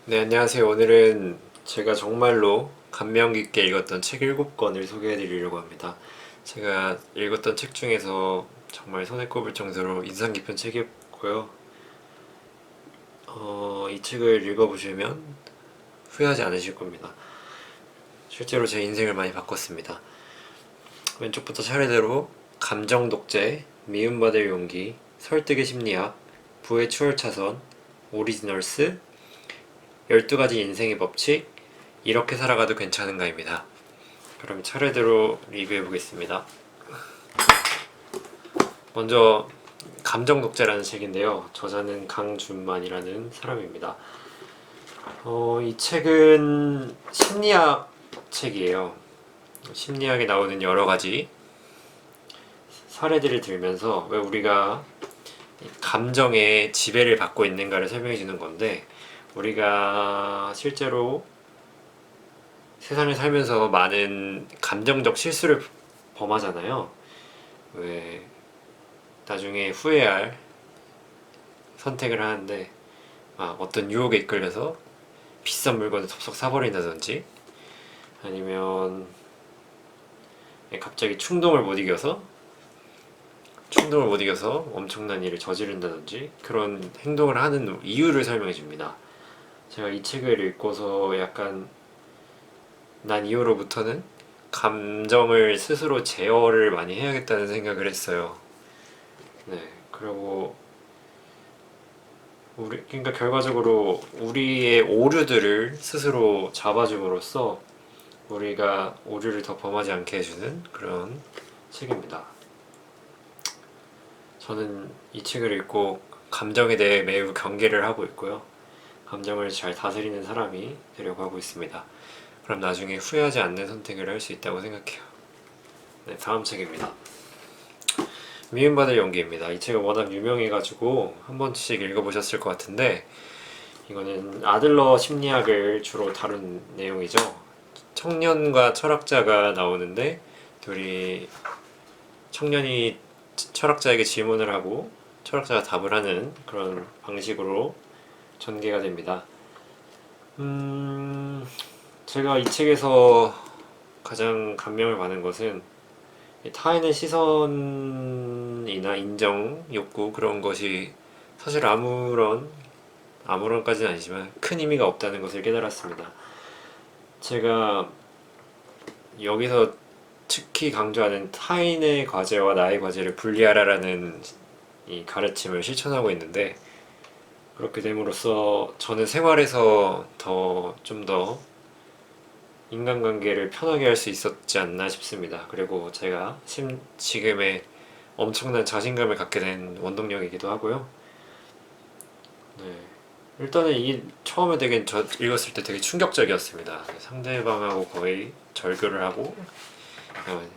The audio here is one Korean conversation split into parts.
네, 안녕하세요. 오늘은 제가 정말로 감명 깊게 읽었던 책 7권을 소개해 드리려고 합니다. 제가 읽었던 책 중에서 정말 손에 꼽을 정도로 인상 깊은 책이었고요. 이 책을 읽어보시면 후회하지 않으실 겁니다. 실제로 제 인생을 많이 바꿨습니다. 왼쪽부터 차례대로 감정 독재, 미움받을 용기, 설득의 심리학, 부의 추월 차선, 오리지널스, 12가지 인생의 법칙, 이렇게 살아가도 괜찮은가입니다. 그럼 차례대로 리뷰해 보겠습니다. 먼저 감정 독재라는 책인데요. 저자는 강준만이라는 사람입니다. 이 책은 심리학 책이에요. 심리학에 나오는 여러 가지 사례들을 들면서 왜 우리가 감정의 지배를 받고 있는가를 설명해 주는 건데, 우리가 실제로 세상을 살면서 많은 감정적 실수를 범하잖아요. 왜 나중에 후회할 선택을 하는데 어떤 유혹에 이끌려서 비싼 물건을 섭섭 사버린다든지, 아니면 갑자기 충동을 못 이겨서 엄청난 일을 저지른다든지, 그런 행동을 하는 이유를 설명해 줍니다. 제가 이 책을 읽고서 약간 난 이후로부터는 감정을 스스로 제어를 많이 해야겠다는 생각을 했어요. 네, 그리고 그러니까 결과적으로 우리의 오류들을 스스로 잡아줌으로써 우리가 오류를 더 범하지 않게 해주는 그런 책입니다. 저는 이 책을 읽고 감정에 대해 매우 경계를 하고 있고요. 감정을 잘 다스리는 사람이 되려고 하고 있습니다. 그럼 나중에 후회하지 않는 선택을 할 수 있다고 생각해요. 네, 다음 책입니다. 미움받을 용기입니다. 이 책은 워낙 유명해가지고 한 번씩 읽어보셨을 것 같은데, 이거는 아들러 심리학을 주로 다룬 내용이죠. 청년과 철학자가 나오는데, 둘이 청년이 철학자에게 질문을 하고 철학자가 답을 하는 그런 방식으로 전개가 됩니다. 제가 이 책에서 가장 감명을 받은 것은 타인의 시선이나 인정 욕구, 그런 것이 사실 아무런까지는 아니지만 큰 의미가 없다는 것을 깨달았습니다. 제가 여기서 특히 강조하는 타인의 과제와 나의 과제를 분리하라라는 이 가르침을 실천하고 있는데, 그렇게 됨으로써 저는 생활에서 좀 더 인간관계를 편하게 할 수 있었지 않나 싶습니다. 그리고 제가 지금의 엄청난 자신감을 갖게 된 원동력이기도 하고요. 네. 일단은 이 처음에 읽었을 때 되게 충격적이었습니다. 상대방하고 거의 절교를 하고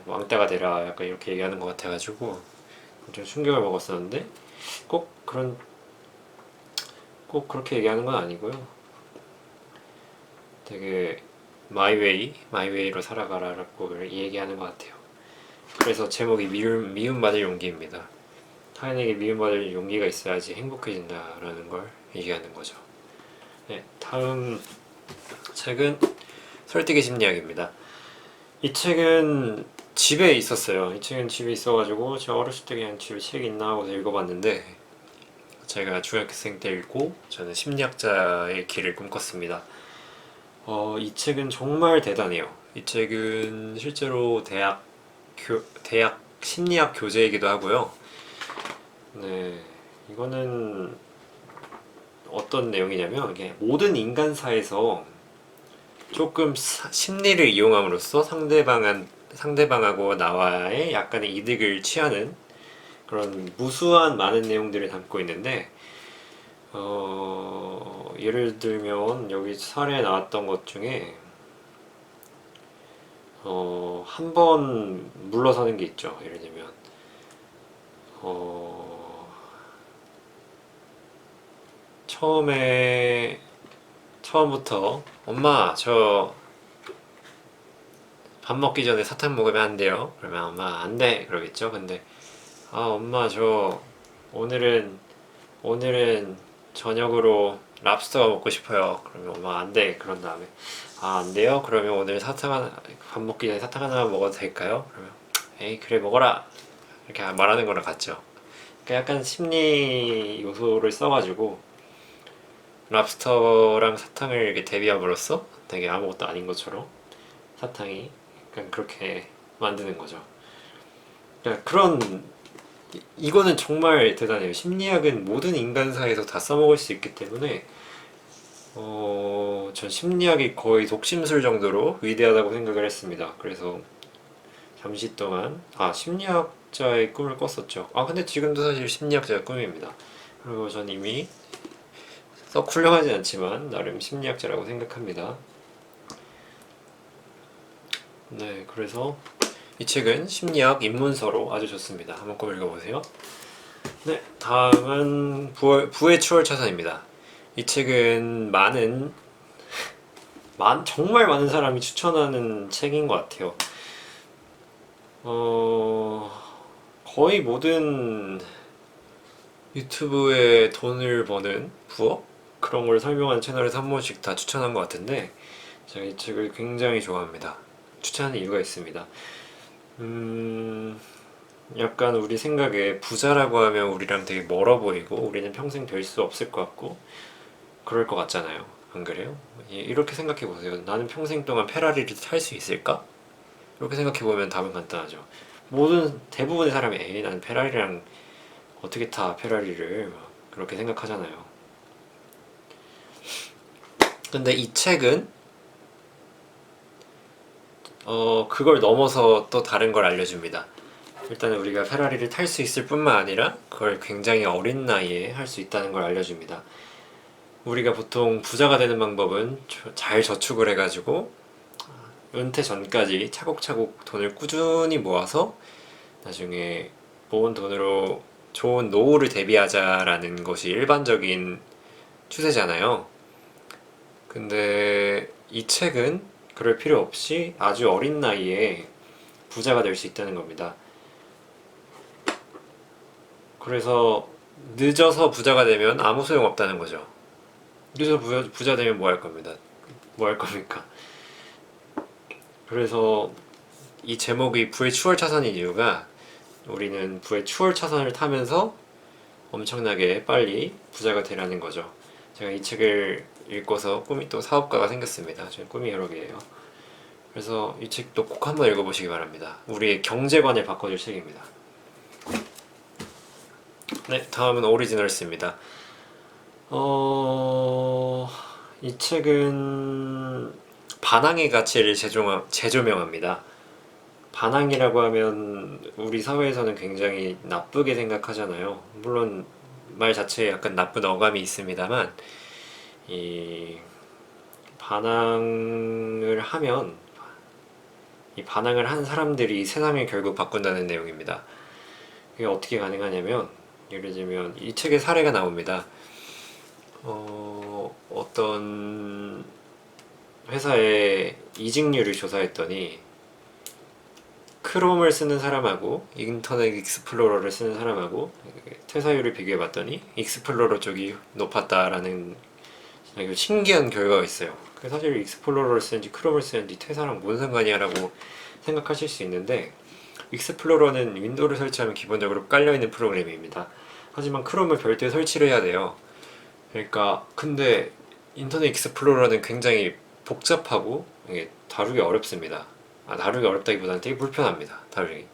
왕따가 되라 약간 이렇게 얘기하는 것 같아가지고 좀 충격을 먹었었는데, 꼭 그런 꼭 그렇게 얘기하는 건 아니고요. 되게 마이웨이로 살아가라라고 얘기하는 것 같아요. 그래서 제목이 미움받을 용기입니다. 타인에게 미움받을 용기가 있어야지 행복해진다라는 걸 얘기하는 거죠. 네, 다음 책은 설득의 심리학입니다. 이 책은 집에 있었어요. 이 책은 집에 있어가지고 제가 어렸을 때 그냥 집에 책이 있나 하고서 읽어봤는데, 제가 중학생 때 읽고 저는 심리학자의 길을 꿈꿨습니다. 이 책은 정말 대단해요. 이 책은 실제로 대학 심리학 교재이기도 하고요. 네, 이거는 어떤 내용이냐면, 이게 모든 인간사에서 조금 심리를 이용함으로써 상대방하고 나와의 약간의 이득을 취하는 그런 무수한 많은 내용들을 담고 있는데, 예를 들면 여기 사례에 나왔던 것 중에 한 번 물러서는 게 있죠. 예를 들면 처음부터 엄마 저 밥 먹기 전에 사탕 먹으면 안 돼요. 그러면 엄마 안 돼 그러겠죠. 근데 엄마 저 오늘은 저녁으로 랍스터가 먹고 싶어요. 그러면 엄마가 안 돼. 그런 다음에 아, 안 돼요? 그러면 오늘 사탕 하나, 밥 먹기 전에 사탕 하나만 먹어도 될까요? 그러면 에이, 그래, 먹어라. 이렇게 말하는 거랑 같죠. 그러니까 약간 심리 요소를 써가지고 랍스터랑 사탕을 이렇게 대비함으로써 되게 아무것도 아닌 것처럼 사탕이 약간 그렇게 만드는 거죠. 그러니까 그런 이거는 정말 대단해요. 심리학은 모든 인간사에서 다 써먹을 수 있기 때문에 전 심리학이 거의 독심술 정도로 위대하다고 생각을 했습니다. 그래서 잠시 동안 심리학자의 꿈을 꿨었죠. 근데 지금도 사실 심리학자의 꿈입니다. 그리고 전 이미 썩 훌륭하지 않지만 나름 심리학자라고 생각합니다. 네, 그래서 이 책은 심리학 입문서로 아주 좋습니다. 한번 꼭 읽어보세요. 네, 다음은 부의 추월차선입니다. 이 책은 정말 많은 사람이 추천하는 책인 것 같아요. 거의 모든 유튜브에 돈을 버는 부업? 그런 걸 설명하는 채널에서 한 번씩 다 추천한 것 같은데 제가 이 책을 굉장히 좋아합니다. 추천하는 이유가 있습니다. 약간 우리 생각에 부자라고 하면 우리랑 되게 멀어 보이고 우리는 평생 될 수 없을 것 같고 그럴 것 같잖아요. 안 그래요? 이렇게 생각해 보세요. 나는 평생 동안 페라리를 탈 수 있을까? 이렇게 생각해 보면 답은 간단하죠. 대부분의 사람이 에이, 나는 페라리랑 어떻게 타 페라리를 막 그렇게 생각하잖아요. 근데 이 책은 그걸 넘어서 또 다른 걸 알려줍니다. 일단 우리가 페라리를 탈 수 있을 뿐만 아니라 그걸 굉장히 어린 나이에 할 수 있다는 걸 알려줍니다. 우리가 보통 부자가 되는 방법은 잘 저축을 해가지고 은퇴 전까지 차곡차곡 돈을 꾸준히 모아서 나중에 모은 돈으로 좋은 노후를 대비하자라는 것이 일반적인 추세잖아요. 근데 이 책은 그럴 필요 없이 아주 어린 나이에 부자가 될 수 있다는 겁니다. 그래서 늦어서 부자가 되면 아무 소용 없다는 거죠. 늦어서 부자 되면 뭐 할 겁니다. 뭐 할 겁니까? 그래서 이 제목이 부의 추월 차선인 이유가 우리는 부의 추월 차선을 타면서 엄청나게 빨리 부자가 되라는 거죠. 제가 이 책을 읽고서 꿈이 또 사업가가 생겼습니다. 저는 꿈이 여러 개예요. 그래서 이 책도 꼭 한번 읽어보시기 바랍니다. 우리의 경제관을 바꿔줄 책입니다. 네, 다음은 오리지널스입니다. 이 책은 반항의 가치를 재조명합니다. 반항이라고 하면 우리 사회에서는 굉장히 나쁘게 생각하잖아요. 물론 말 자체에 약간 나쁜 어감이 있습니다만 이 반항을 하면 이 반항을 한 사람들이 세상을 결국 바꾼다는 내용입니다. 그게 어떻게 가능하냐면 예를 들면 이 책에 사례가 나옵니다. 어떤 회사의 이직률을 조사했더니 크롬을 쓰는 사람하고 인터넷 익스플로러를 쓰는 사람하고 퇴사율을 비교해봤더니 익스플로러 쪽이 높았다라는 신기한 결과가 있어요. 사실 익스플로러를 쓰는지 크롬을 쓰는지 퇴사랑 뭔 상관이야 라고 생각하실 수 있는데 익스플로러는 윈도우를 설치하면 기본적으로 깔려있는 프로그램입니다. 하지만 크롬을 별도에 설치를 해야 돼요. 그러니까 근데 인터넷 익스플로러는 굉장히 복잡하고 이게 다루기 어렵습니다. 다루기 어렵다기보다는 되게 불편합니다. 다루기.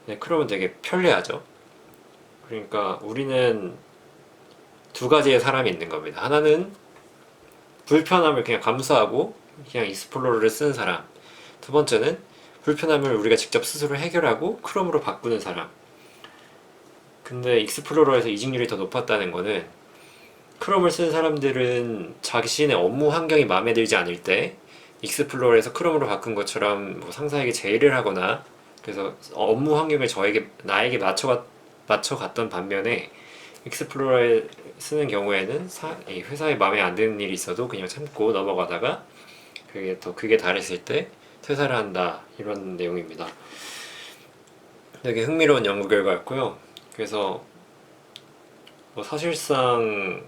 네, 크롬은 되게 편리하죠. 그러니까 우리는 두 가지의 사람이 있는 겁니다. 하나는 불편함을 그냥 감수하고 그냥 익스플로러를 쓰는 사람. 두 번째는 불편함을 우리가 직접 스스로 해결하고 크롬으로 바꾸는 사람. 근데 익스플로러에서 이직률이 더 높았다는 거는 크롬을 쓰는 사람들은 자신의 업무 환경이 마음에 들지 않을 때 익스플로러에서 크롬으로 바꾼 것처럼 뭐 상사에게 제의를 하거나 그래서 업무 환경을 나에게 맞춰갔던 반면에 익스플로러에 쓰는 경우에는 이 회사에 마음에 안 드는 일이 있어도 그냥 참고 넘어가다가 그게 달했을 때 퇴사를 한다 이런 내용입니다. 되게 흥미로운 연구 결과였고요. 그래서 뭐 사실상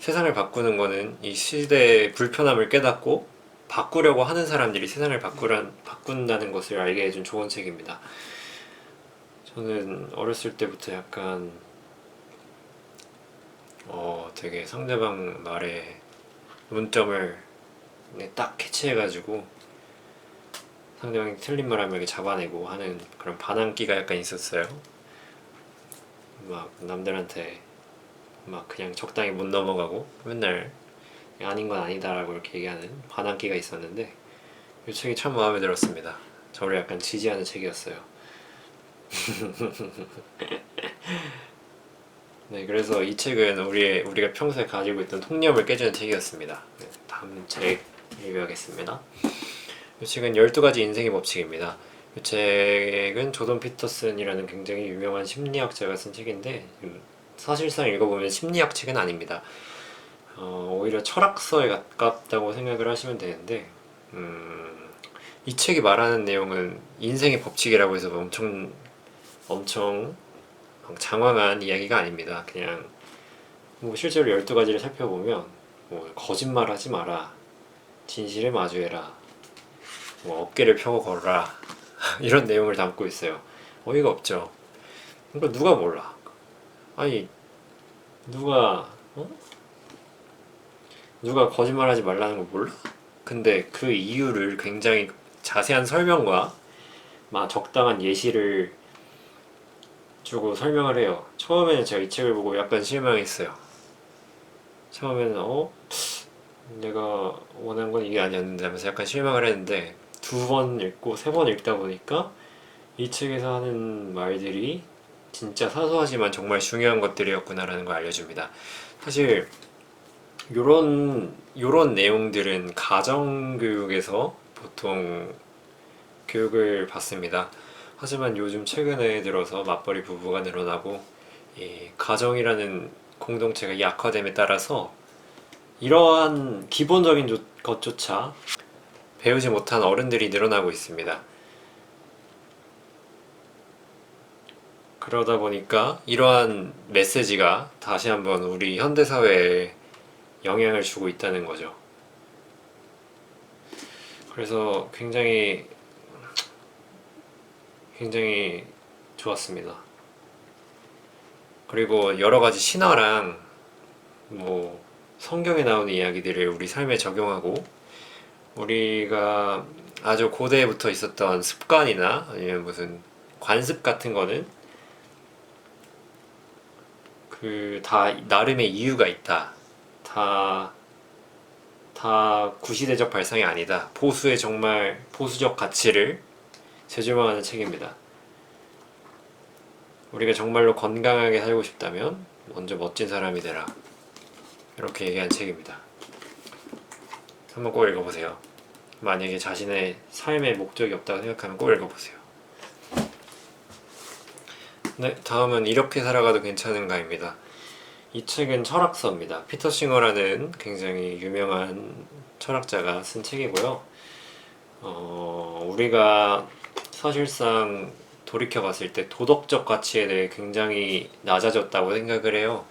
세상을 바꾸는 거는 이 시대의 불편함을 깨닫고 바꾸려고 하는 사람들이 세상을 바꾼다는 것을 알게 해준 좋은 책입니다. 저는 어렸을 때부터 약간 되게 상대방 말에 문점을 딱 캐치해가지고 상대방이 틀린 말하면 이렇게 잡아내고 하는 그런 반항기가 약간 있었어요. 막 남들한테 막 그냥 적당히 못 넘어가고 맨날 아닌 건 아니다라고 이렇게 얘기하는 반항기가 있었는데 이 책이 참 마음에 들었습니다. 저를 약간 지지하는 책이었어요. 네, 그래서 이 책은 우리가 평소에 가지고 있던 통념을 깨주는 책이었습니다. 네, 다음 책 리뷰하겠습니다. 이 책은 12가지 인생의 법칙입니다. 이 책은 조던 피터슨이라는 굉장히 유명한 심리학자가 쓴 책인데 사실상 읽어보면 심리학 책은 아닙니다. 오히려 철학서에 가깝다고 생각을 하시면 되는데 이 책이 말하는 내용은 인생의 법칙이라고 해서 엄청 장황한 이야기가 아닙니다. 그냥 뭐 실제로 12가지를 살펴보면 뭐 거짓말하지 마라, 진실에 마주해라, 뭐 어깨를 펴고 걸어라 이런 내용을 담고 있어요. 어이가 없죠. 그러니까 누가 몰라? 아니 누가 거짓말하지 말라는 걸 몰라? 근데 그 이유를 굉장히 자세한 설명과 적당한 예시를 주고 설명을 해요. 처음에는 제가 이 책을 보고 약간 실망했어요. 처음에는 내가 원한 건 이게 아니었는데 하면서 약간 실망을 했는데 두 번 읽고 세 번 읽다 보니까 이 책에서 하는 말들이 진짜 사소하지만 정말 중요한 것들이었구나라는 걸 알려줍니다. 사실 요런 내용들은 가정교육에서 보통 교육을 받습니다. 하지만 요즘 최근에 들어서 맞벌이 부부가 늘어나고 이 가정이라는 공동체가 약화됨에 따라서 이러한 기본적인 것조차 배우지 못한 어른들이 늘어나고 있습니다. 그러다 보니까 이러한 메시지가 다시 한번 우리 현대사회에 영향을 주고 있다는 거죠. 그래서 굉장히 좋았습니다. 그리고 여러 가지 신화랑 뭐 성경에 나오는 이야기들을 우리 삶에 적용하고 우리가 아주 고대부터 있었던 습관이나 아니면 무슨 관습 같은 거는 그 다 나름의 이유가 있다. 다 구시대적 발상이 아니다. 정말 보수적 가치를 재조명하는 책입니다. 우리가 정말로 건강하게 살고 싶다면 먼저 멋진 사람이 되라. 이렇게 얘기한 책입니다. 한번 꼭 읽어보세요. 만약에 자신의 삶의 목적이 없다고 생각하면 꼭 읽어보세요. 네, 다음은 이렇게 살아가도 괜찮은가입니다. 이 책은 철학서입니다. 피터 싱어라는 굉장히 유명한 철학자가 쓴 책이고요. 우리가 사실상 돌이켜봤을 때 도덕적 가치에 대해 굉장히 낮아졌다고 생각을 해요.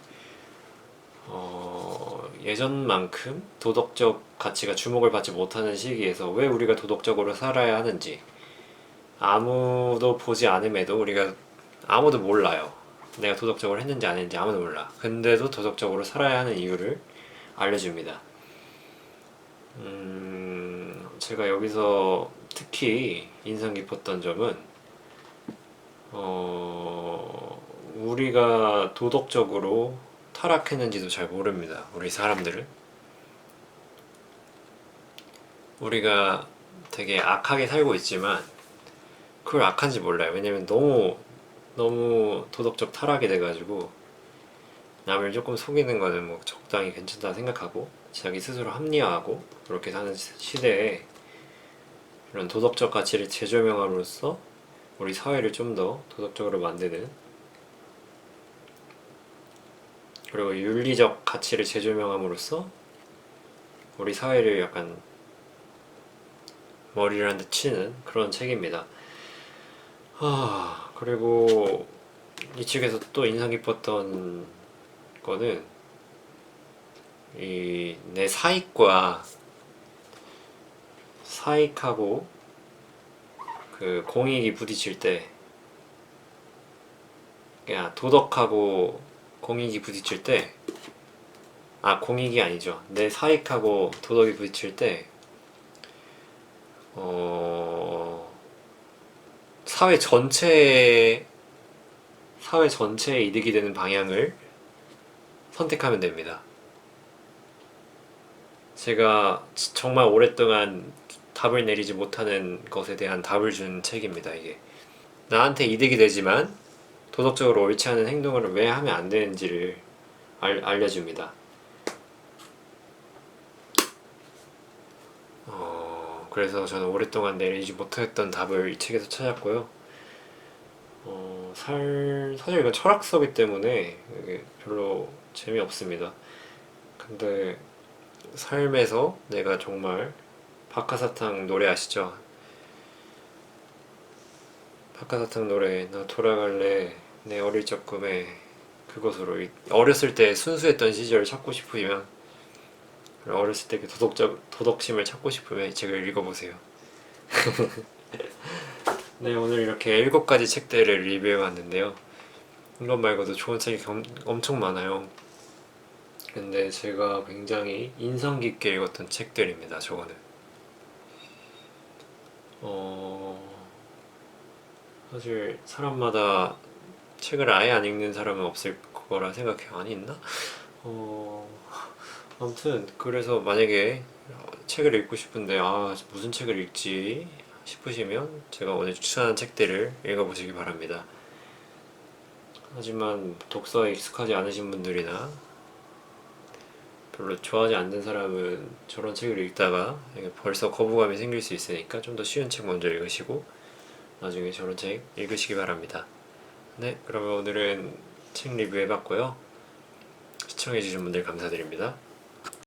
예전만큼 도덕적 가치가 주목을 받지 못하는 시기에서 왜 우리가 도덕적으로 살아야 하는지 아무도 보지 않음에도 아무도 몰라요. 내가 도덕적으로 했는지 안 했는지 아무도 몰라. 근데도 도덕적으로 살아야 하는 이유를 알려줍니다. 제가 여기서 특히 인상 깊었던 점은 우리가 도덕적으로 타락했는지도 잘 모릅니다. 우리 사람들은 우리가 되게 악하게 살고 있지만 그걸 악한지 몰라요. 왜냐면 너무 도덕적 타락이 돼가지고 남을 조금 속이는 거는 뭐 적당히 괜찮다 생각하고 자기 스스로 합리화하고 그렇게 사는 시대에 이런 도덕적 가치를 재조명함으로써 우리 사회를 좀 더 도덕적으로 만드는, 그리고 윤리적 가치를 재조명함으로써 우리 사회를 약간 머리를 한 대 치는 그런 책입니다. 그리고 이 책에서 또 인상 깊었던 거는 이 내 사익하고 그 공익이 부딪힐 때, 그냥 도덕하고 공익이 부딪힐 때, 공익이 아니죠. 내 사익하고 도덕이 부딪힐 때, 어, 사회 전체에 이득이 되는 방향을 선택하면 됩니다. 제가 정말 오랫동안 답을 내리지 못하는 것에 대한 답을 준 책입니다, 이게. 나한테 이득이 되지만 도덕적으로 옳지 않은 행동을 왜 하면 안 되는지를 알려줍니다. 그래서 저는 오랫동안 내리지 못했던 답을 이 책에서 찾았고요. 사실 이건 철학서기 때문에 이게 별로 재미없습니다. 근데 삶에서 내가 정말 박하사탕 노래 아시죠? 박하사탕 노래 나 돌아갈래 내 어릴 적 꿈에 그것으로 어렸을 때 순수했던 시절을 찾고 싶으면 어렸을 때 그 도덕심을 찾고 싶으면 이 책을 읽어보세요. 네, 오늘 이렇게 7가지 책들을 리뷰해봤는데요. 이것 말고도 좋은 책이 엄청 많아요. 근데 제가 굉장히 인상 깊게 읽었던 책들입니다, 저거는. 사실 사람마다 책을 아예 안 읽는 사람은 없을 거라 생각해요. 아니, 있나? 아무튼 그래서 만약에 책을 읽고 싶은데 무슨 책을 읽지 싶으시면 제가 오늘 추천한 책들을 읽어보시기 바랍니다. 하지만 독서에 익숙하지 않으신 분들이나 별로 좋아하지 않는 사람은 저런 책을 읽다가 벌써 거부감이 생길 수 있으니까 좀 더 쉬운 책 먼저 읽으시고 나중에 저런 책 읽으시기 바랍니다. 네, 그러면 오늘은 책 리뷰 해봤고요. 시청해주신 분들 감사드립니다.